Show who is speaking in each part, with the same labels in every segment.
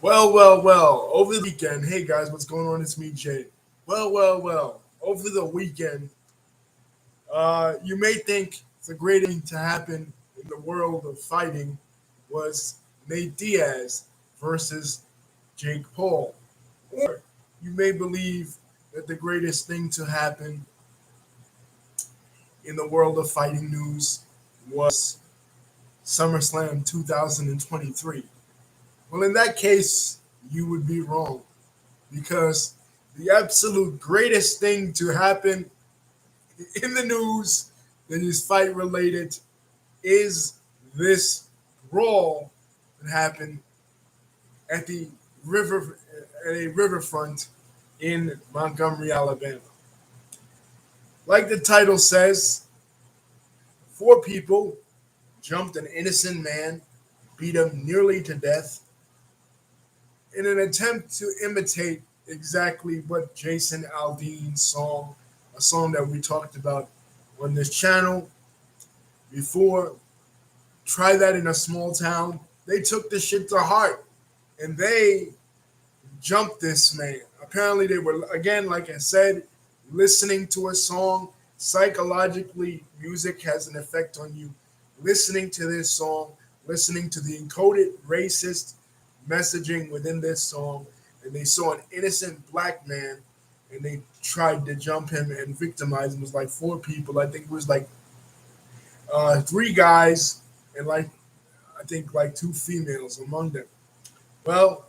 Speaker 1: Well. Over the weekend, hey guys, what's going on? It's me, Jay. Well. Over the weekend, you may think the greatest thing to happen in the world of fighting was Nate Diaz versus Jake Paul. Or you may believe that the greatest thing to happen in the world of fighting news was SummerSlam 2023. Well, in that case, you would be wrong because the absolute greatest thing to happen in the news that is fight related is this brawl that happened at the river at a riverfront in Montgomery, Alabama. Like the title says, four people jumped an innocent man, beat him nearly to death in an attempt to imitate exactly what Jason Aldean's song, a song that we talked about on this channel before. Try that in a small town. They took this shit to heart and they jumped this man. Apparently, they were, again, like I said, listening to a song. Psychologically, music has an effect on you. Listening to this song, listening to the encoded racist messaging within this song, and they saw an innocent black man and they tried to jump him and victimize him. It was like four people. I think it was like three guys and like I think like two females among them. Well,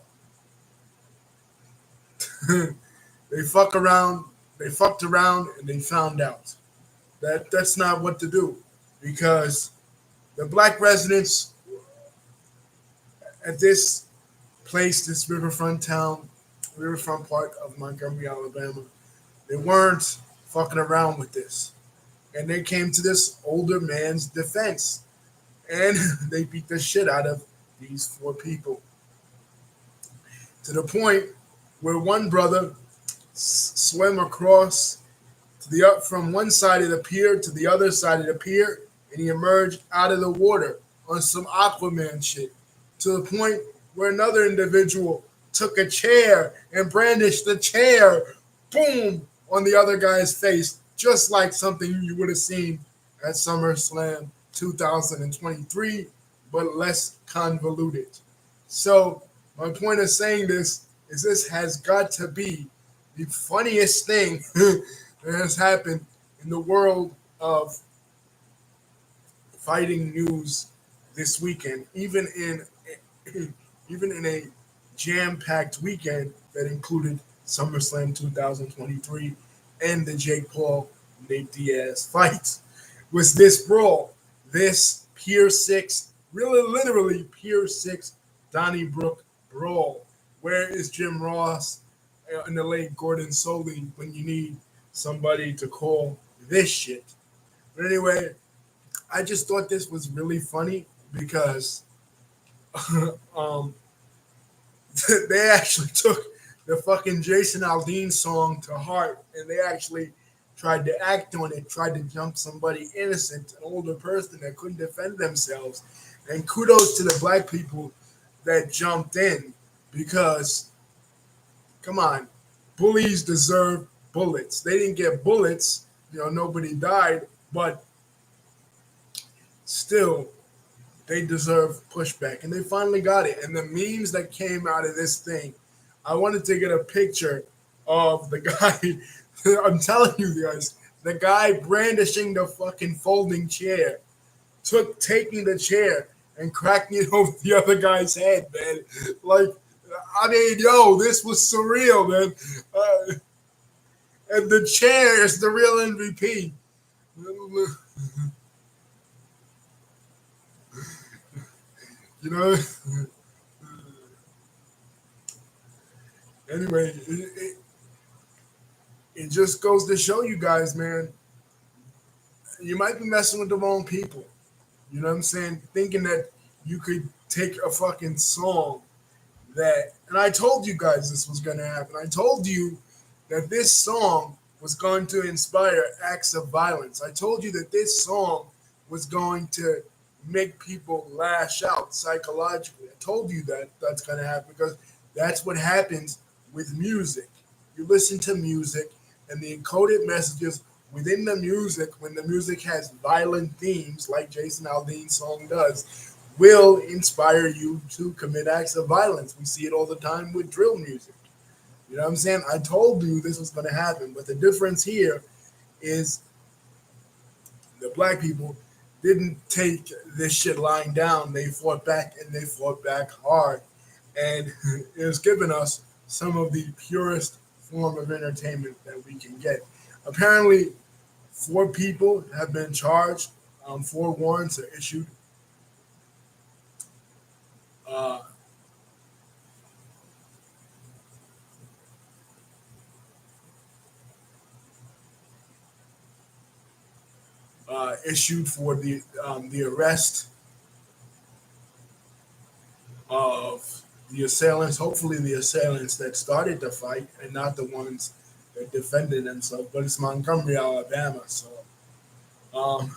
Speaker 1: they fuck around, they fucked around, and they found out that that's not what to do because the black residents at this place, this riverfront town, riverfront part of Montgomery, Alabama, they weren't fucking around with this. And they came to this older man's defense and they beat the shit out of these four people to the point where one brother swam across to the up from one side of the pier to the other side of the pier, and he emerged out of the water on some Aquaman shit to the point where another individual took a chair and brandished the chair, boom, on the other guy's face, just like something you would have seen at SummerSlam 2023, but less convoluted. So my point of saying this is this has got to be the funniest thing that has happened in the world of fighting news this weekend, even in a jam-packed weekend that included SummerSlam 2023 and the Jake Paul Nate Diaz fight, was this brawl, this Pier 6, really literally Pier 6 Donnybrook brawl. Where is Jim Ross and the late Gordon Soley when you need somebody to call this shit? But anyway, I just thought this was really funny because um, they actually took the fucking Jason Aldean song to heart and they actually tried to act on it, tried to jump somebody innocent, an older person that couldn't defend themselves. And kudos to the black people that jumped in because, come on, bullies deserve bullets. They didn't get bullets, nobody died, but still, they deserve pushback. And they finally got it. And the memes that came out of this thing, I wanted to get a picture of the guy. I'm telling you guys, the guy brandishing the fucking folding chair, taking the chair and cracking it over the other guy's head, man. Like, I mean, this was surreal, man. And the chair is the real MVP. You know? Anyway, it just goes to show you guys, man, you might be messing with the wrong people. You know what I'm saying? Thinking that you could take a fucking song and I told you guys this was going to happen. I told you that this song was going to inspire acts of violence. I told you that this song was going to make people lash out psychologically. I told you that that's going to happen because That's what happens with music. You listen to music, and the encoded messages within the music, when the music has violent themes, like Jason Aldean's song does, will inspire you to commit acts of violence. We see it all the time with drill music. You know what I'm saying? I told you this was going to happen, but the difference here is the black people didn't take this shit lying down. They fought back, and they fought back hard. And it has given us some of the purest form of entertainment that we can get. Apparently, 4 people have been charged. 4 warrants are issued. Uh, Issued for the arrest of the assailants. Hopefully, the assailants that started the fight and not the ones that defended themselves. But it's Montgomery, Alabama, so um,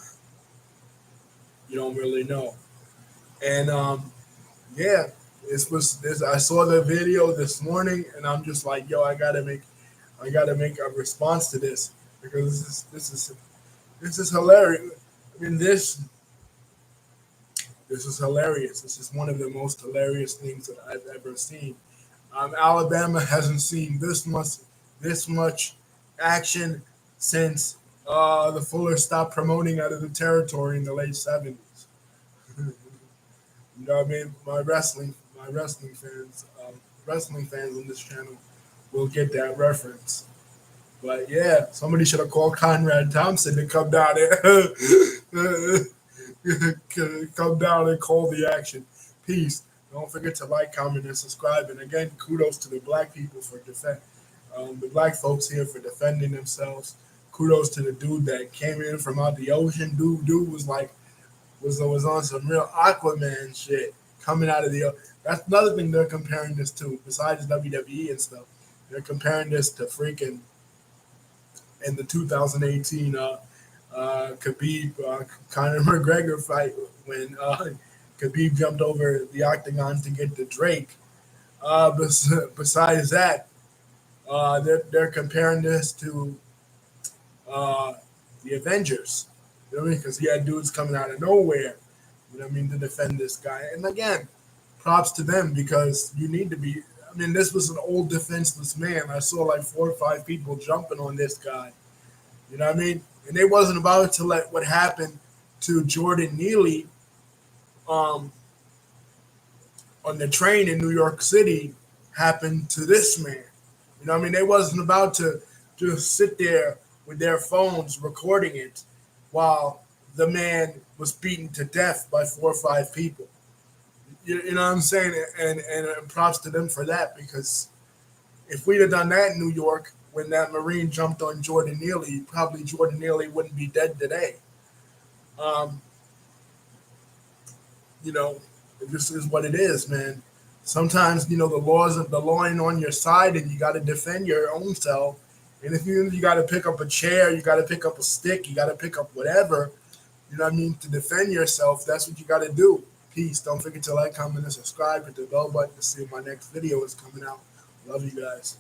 Speaker 1: you don't really know. And yeah, this was this. I saw the video this morning, and I'm just like, yo, I gotta make a response to this because this is hilarious. I mean, this is hilarious. This is one of the most hilarious things that I've ever seen. Alabama hasn't seen this much action since the Fullers stopped promoting out of the territory in the late '70s. You know what I mean? Wrestling fans on this channel will get that reference. But yeah, somebody should have called Conrad Thompson to come down there. Come down and call the action. Peace. Don't forget to like, comment, and subscribe. And again, kudos to the black people for the black folks here for defending themselves. Kudos to the dude that came in from out the ocean. Dude was like was on some real Aquaman shit coming out of the. That's another thing they're comparing this to. Besides WWE and stuff, they're comparing this to freaking in the 2018 Khabib Conor McGregor fight when Khabib jumped over the octagon to get the Drake. Besides that, they're comparing this to uh, the Avengers. You know what I mean? Because he had dudes coming out of nowhere. You know what I mean, to defend this guy. And again, props to them because you need to be. I mean, this was an old defenseless man. I saw like 4 or 5 people jumping on this guy. You know what I mean? And they wasn't about to let what happened to Jordan Neely um, on the train in New York City happen to this man. You know what I mean? They wasn't about to just sit there with their phones recording it while the man was beaten to death by 4 or 5 people. You know what I'm saying? And props to them for that because if we'd have done that in New York when that Marine jumped on Jordan Neely, probably Jordan Neely wouldn't be dead today. Um, you know, this is what it is, man. Sometimes the law ain't on your side, and you got to defend your own self. And if you got to pick up a chair, you got to pick up a stick, you got to pick up whatever. You know what I mean? To defend yourself, that's what you got to do. Peace. Don't forget to like, comment, and subscribe. Hit the bell button to see when my next video is coming out. Love you guys.